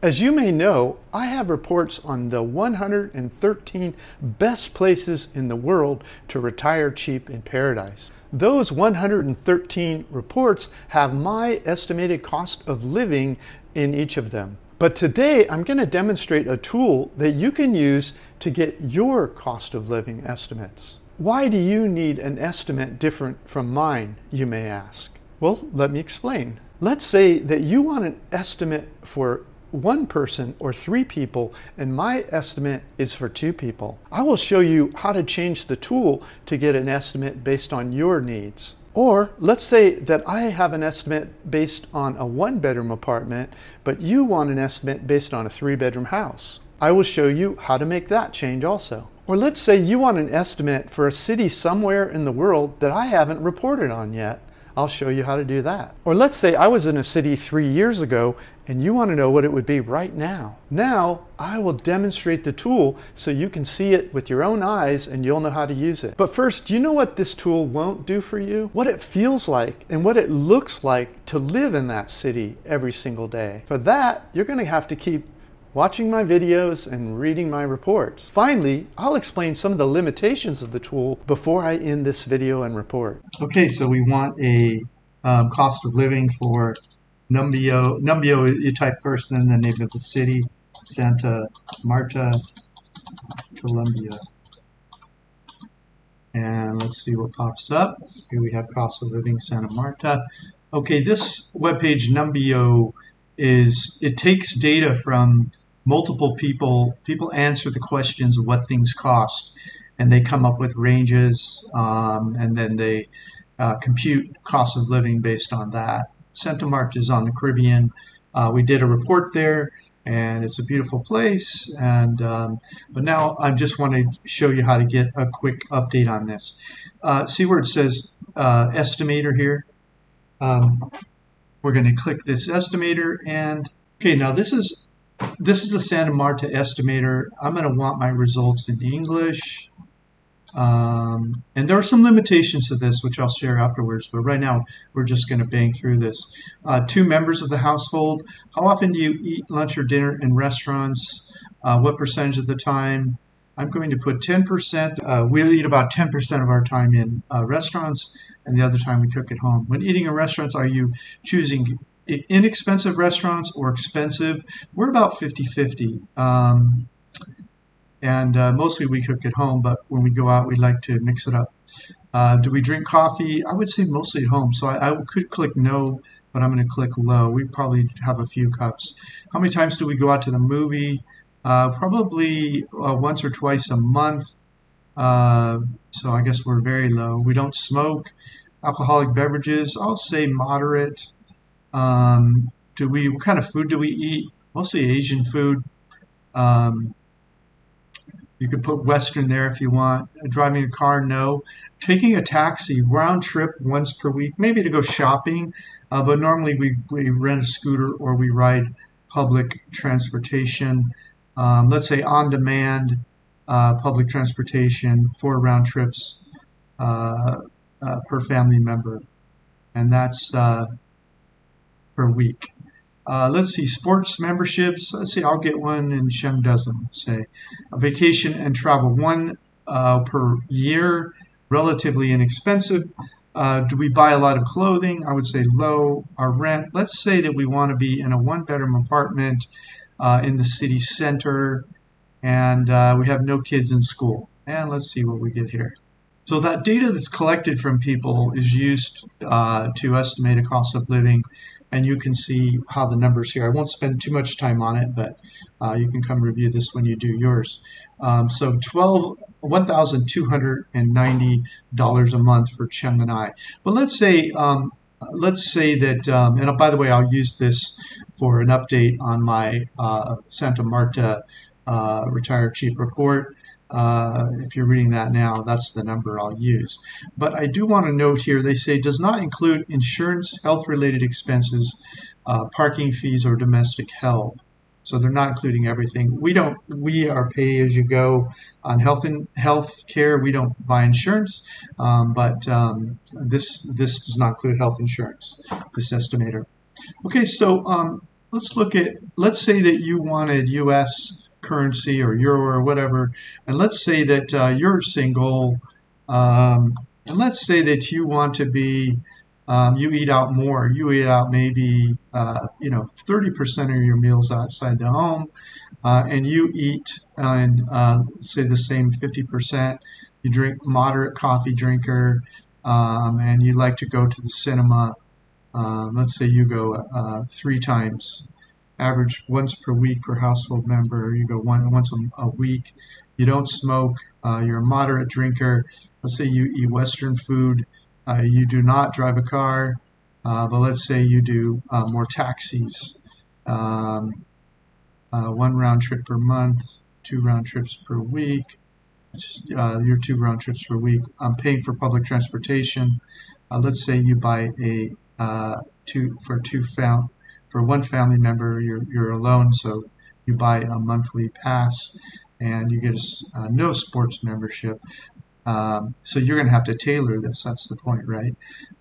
As you may know, I have reports on the 113 best places in the world to retire cheap in paradise. Those 113 reports have my estimated cost of living in each of them. But today I'm going to demonstrate a tool that you can use to get your cost of living estimates. Why do you need an estimate different from mine, you may ask? Well, let me explain. Let's say that you want an estimate for one person or three people, and my estimate is for two people. I will show you how to change the tool to get an estimate based on your needs. Or let's say that I have an estimate based on a one-bedroom apartment, but you want an estimate based on a three-bedroom house. I will show you how to make that change also. Or let's say you want an estimate for a city somewhere in the world that I haven't reported on yet. I'll show you how to do that. Or let's say I was in a city 3 years ago and you want to know what it would be right now. Now I will demonstrate the tool so you can see it with your own eyes and you'll know how to use it. But first, do you know what this tool won't do for you? What it feels like and what it looks like to live in that city every single day. For that, you're going to have to keep watching my videos and reading my reports. Finally, I'll explain some of the limitations of the tool before I end this video and report. Okay, so we want a cost of living for Numbio. Numbio, you type first and then the name of the city, Santa Marta, Colombia. And let's see what pops up. Here we have cost of living Santa Marta. Okay, this webpage Numbio it takes data from multiple people answer the questions of what things cost, and they come up with ranges, and then they compute cost of living based on that. Santa Marta is on the Caribbean. We did a report there, and it's a beautiful place. And but now I just want to show you how to get a quick update on this. See where it says estimator here? We're going to click this estimator, and okay, now this is the Santa Marta estimator. I'm going to want my results in English, and there are some limitations to this which I'll share afterwards, but right now we're just going to bang through this. 2 members of the household. How often do you eat lunch or dinner in restaurants? What percentage of the time? I'm going to put 10%. We eat about 10% of our time in restaurants, and the other time we cook at home. When eating in restaurants, are you choosing inexpensive restaurants or expensive? We're about 50-50. And mostly we cook at home, but when we go out, we like to mix it up. Do we drink coffee? I would say mostly at home. So I could click no, but I'm going to click low. We probably have a few cups. How many times do we go out to the movie? Probably once or twice a month. So I guess we're very low. We don't smoke. Alcoholic beverages, I'll say moderate. What kind of food do we eat? Mostly Asian food. You could put Western there if you want. Driving a car, no. Taking a taxi, round trip once per week, maybe to go shopping, but normally we rent a scooter or we ride public transportation. Let's say on-demand public transportation, 4 round trips per family member, and that's per week. Let's see, sports memberships. Let's see, I'll get one and Shem doesn't. Let's say a vacation and travel, 1 per year, relatively inexpensive. Do we buy a lot of clothing? I would say low. Our rent, let's say that we want to be in a 1-bedroom apartment in the city center, and we have no kids in school. And let's see what we get here. So that data that's collected from people is used to estimate a cost of living, and you can see how the numbers here. I won't spend too much time on it, but you can come review this when you do yours. So $1,290 a month for Cheng and I. But let's say that, and by the way, I'll use this for an update on my Santa Marta Retire Cheap report. If you're reading that now, that's the number I'll use. But I do want to note here, they say does not include insurance, health-related expenses, parking fees, or domestic help. So they're not including everything. We are pay-as-you-go on health care. We don't buy insurance, but this does not include health insurance, this estimator. Okay, so let's look at, let's say that you wanted U.S. currency or euro or whatever, and let's say that you're single, and let's say that you want to be, you eat out more. You eat out maybe, 30% of your meals outside the home, and you eat, say the same 50%. You drink moderate coffee drinker, and you like to go to the cinema. Let's say you go 3 times, average once per week per household member. You go once a week. You don't smoke. You're a moderate drinker. Let's say you eat Western food. You do not drive a car, but let's say you do more taxis. 1 round trip per month, 2 round trips per week. Your 2 round trips per week. I'm paying for public transportation. Let's say you buy a for one family member. You're alone, so you buy a monthly pass, and you get a no sports membership. So you're going to have to tailor this. That's the point, right?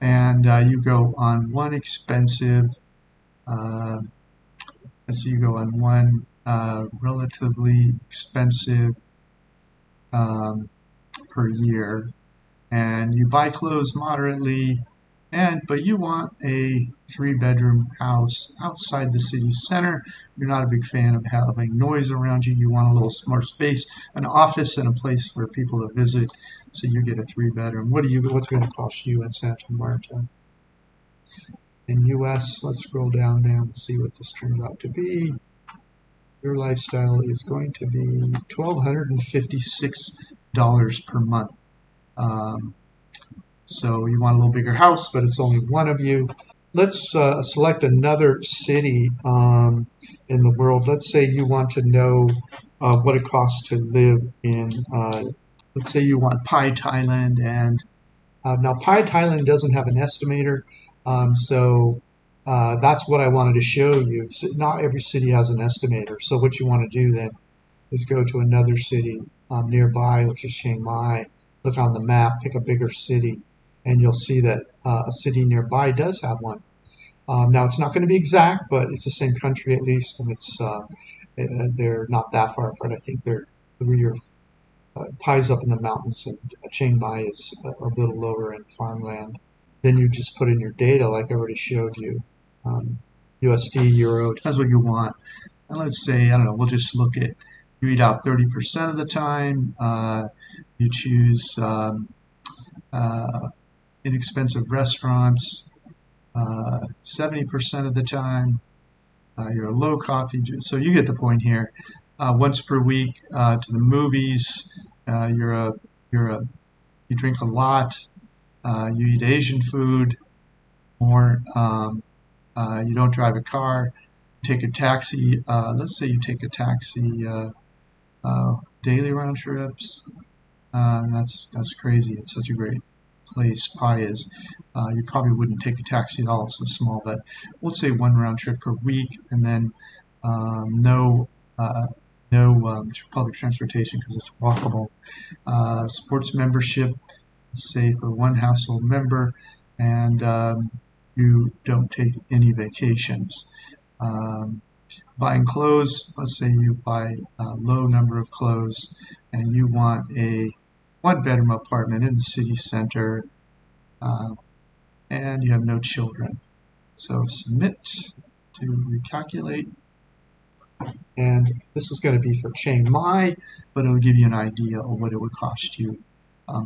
And you go on one expensive. So you go on one relatively expensive per year, and you buy clothes moderately, but you want a 3-bedroom house outside the city center. You're not a big fan of having noise around you. You want a little more space, an office, and a place for people to visit. So you get a 3-bedroom. What's going to cost you in Santa Marta? In U.S., let's scroll down now and see what this turns out to be. Your lifestyle is going to be $1,256 per month. So you want a little bigger house, but it's only one of you. Let's select another city in the world. Let's say you want to know what it costs to live in, let's say you want Pai, Thailand. And now Pai, Thailand doesn't have an estimator, so that's what I wanted to show you. So not every city has an estimator. So what you want to do then is go to another city nearby, which is Chiang Mai. Look on the map, pick a bigger city, and you'll see that a city nearby does have one. Now, it's not going to be exact, but it's the same country at least, and it's they're not that far apart. I think they're 3 or Pai's up in the mountains, and Chiang Mai is a little lower in farmland. Then you just put in your data like I already showed you. USD, Euro, that's what you want. And let's say, I don't know, we'll just look at, you eat out 30% of the time. You choose inexpensive restaurants 70% of the time. You're a low coffee, so you get the point here. Once per week to the movies. You drink a lot. You eat Asian food more. You don't drive a car. Take a taxi. Let's say you take a taxi daily round trips. That's crazy. It's such a great place Pai is. You probably wouldn't take a taxi at all. It's so small, but we'll say 1 round trip per week, and then no public transportation because it's walkable. Sports membership, let's say for 1 household member, and you don't take any vacations. Buying clothes, let's say you buy a low number of clothes, and you want a 1-bedroom apartment in the city center, and you have no children. So submit to recalculate. And this is going to be for Chiang Mai, but it'll give you an idea of what it would cost you.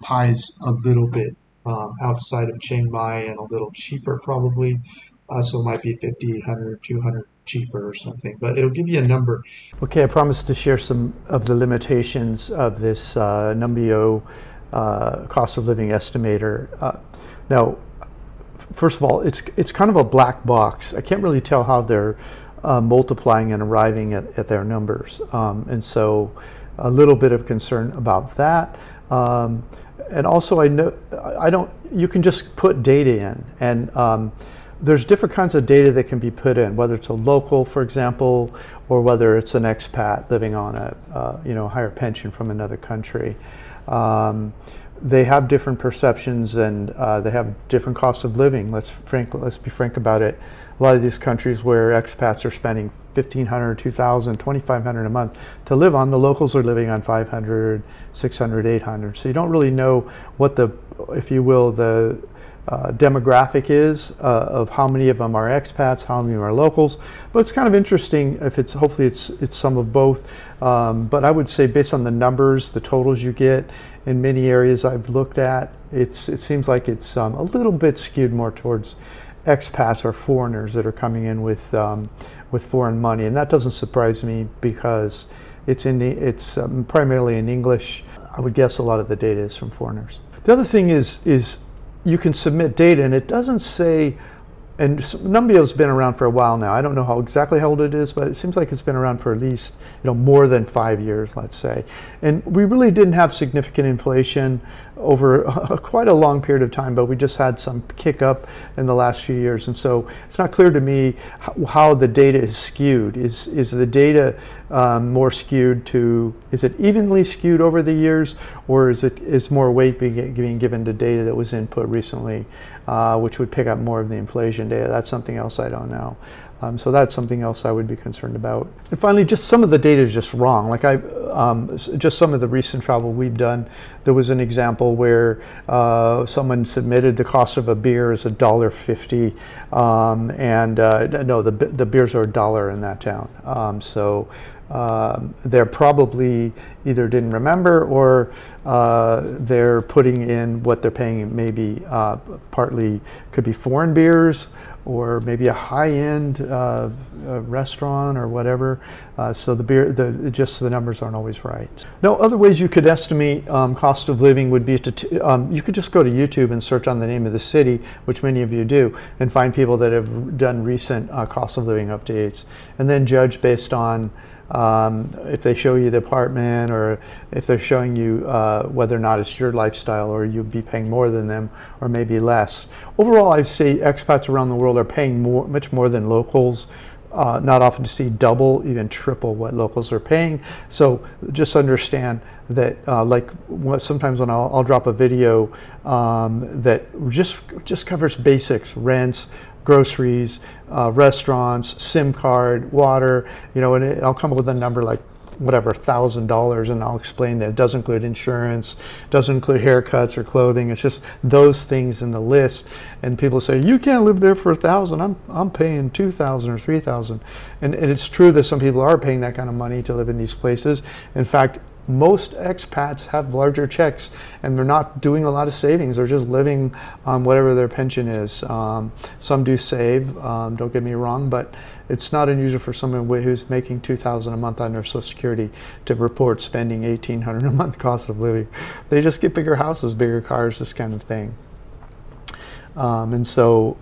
Pai's a little bit outside of Chiang Mai and a little cheaper probably, so it might be 50, 100, 200 cheaper or something, but it'll give you a number. Okay, I promised to share some of the limitations of this Numbeo cost of living estimator. Now, first of all, it's kind of a black box. I can't really tell how they're multiplying and arriving at their numbers, and so a little bit of concern about that. And also, you can just put data in, and there's different kinds of data that can be put in, whether it's a local, for example, or whether it's an expat living on a higher pension from another country. They have different perceptions, and they have different costs of living. Let's be frank about it. a lot of these countries where expats are spending $1,500, $2,000, $2,500 a month to live on, the locals are living on $500, $600, $800. So you don't really know what the, if you will, the demographic is of how many of them are expats, how many are locals. But it's kind of interesting if it's, hopefully it's some of both. But I would say based on the numbers, the totals you get in many areas I've looked at, it seems like it's a little bit skewed more towards expats or foreigners that are coming in with foreign money. And that doesn't surprise me because it's primarily in English. I would guess a lot of the data is from foreigners. The other thing is you can submit data, and it doesn't say, and Numbio's been around for a while now. I don't know exactly how old it is, but it seems like it's been around for at least, more than 5 years, let's say. And we really didn't have significant inflation over quite a long period of time, but we just had some kick up in the last few years. And so it's not clear to me how the data is skewed. Is the data more skewed to, is it evenly skewed over the years, or is more weight being given to data that was input recently, which would pick up more of the inflation data? That's something else I don't know. So that's something else I would be concerned about. And finally, just some of the data is just wrong. Like just some of the recent travel we've done, there was an example where someone submitted the cost of a beer as $1.50, no, the beers are $1 in that town. So they're probably either didn't remember, or they're putting in what they're paying, maybe partly could be foreign beers, or maybe a high-end restaurant or whatever. So just the numbers aren't always right. Now, other ways you could estimate cost of living would be you could just go to YouTube and search on the name of the city, which many of you do, and find people that have done recent cost of living updates, and then judge based on if they show you the apartment, or if they're showing you whether or not it's your lifestyle, or you'd be paying more than them or maybe less. Overall, I'd say expats around the world are paying much more than locals. Not often to see double, even triple what locals are paying. So just understand that sometimes when I'll drop a video that just covers basics, rents, groceries, restaurants, SIM card, water, and I'll come up with a number like whatever, $1,000, and I'll explain that it doesn't include insurance, doesn't include haircuts or clothing. It's just those things in the list. And people say, you can't live there for $1,000. I'm paying $2,000 or $3,000. And it's true that some people are paying that kind of money to live in these places. In fact, most expats have larger checks, and they're not doing a lot of savings. They're just living on whatever their pension is. Some do save, don't get me wrong, but it's not unusual for someone who's making $2,000 a month on their Social Security to report spending $1,800 a month cost of living. They just get bigger houses, bigger cars, this kind of thing. So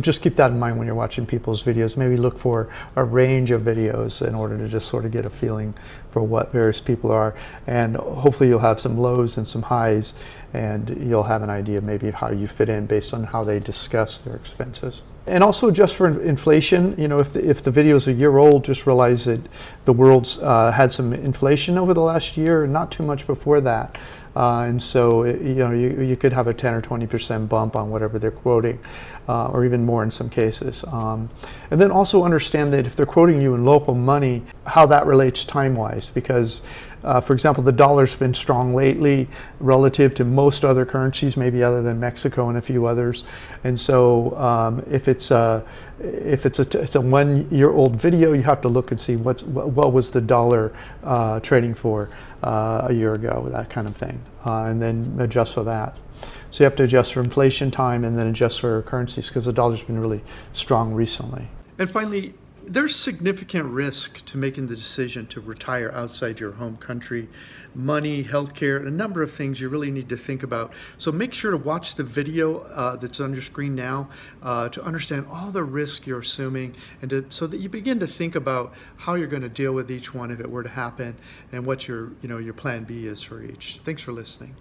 just keep that in mind when you're watching people's videos. Maybe look for a range of videos in order to just sort of get a feeling for what various people are, and hopefully you'll have some lows and some highs, and you'll have an idea maybe of how you fit in based on how they discuss their expenses. And also, just for inflation, if the video is a year old, just realize that the world's had some inflation over the last year, not too much before that. And so, you could have a 10 or 20% bump on whatever they're quoting, or even more in some cases. And then also understand that if they're quoting you in local money, how that relates time-wise, because for example, the dollar's been strong lately relative to most other currencies, maybe other than Mexico and a few others. And so if it's a 1 year old video, you have to look and see what was the dollar trading for a year ago, that kind of thing, and then adjust for that. So you have to adjust for inflation time, and then adjust for currencies, because the dollar's been really strong recently. And finally, there's significant risk to making the decision to retire outside your home country. Money, healthcare, a number of things you really need to think about. So make sure to watch the video that's on your screen now to understand all the risk you're assuming, and so that you begin to think about how you're going to deal with each one if it were to happen, and what your plan B is for each. Thanks for listening.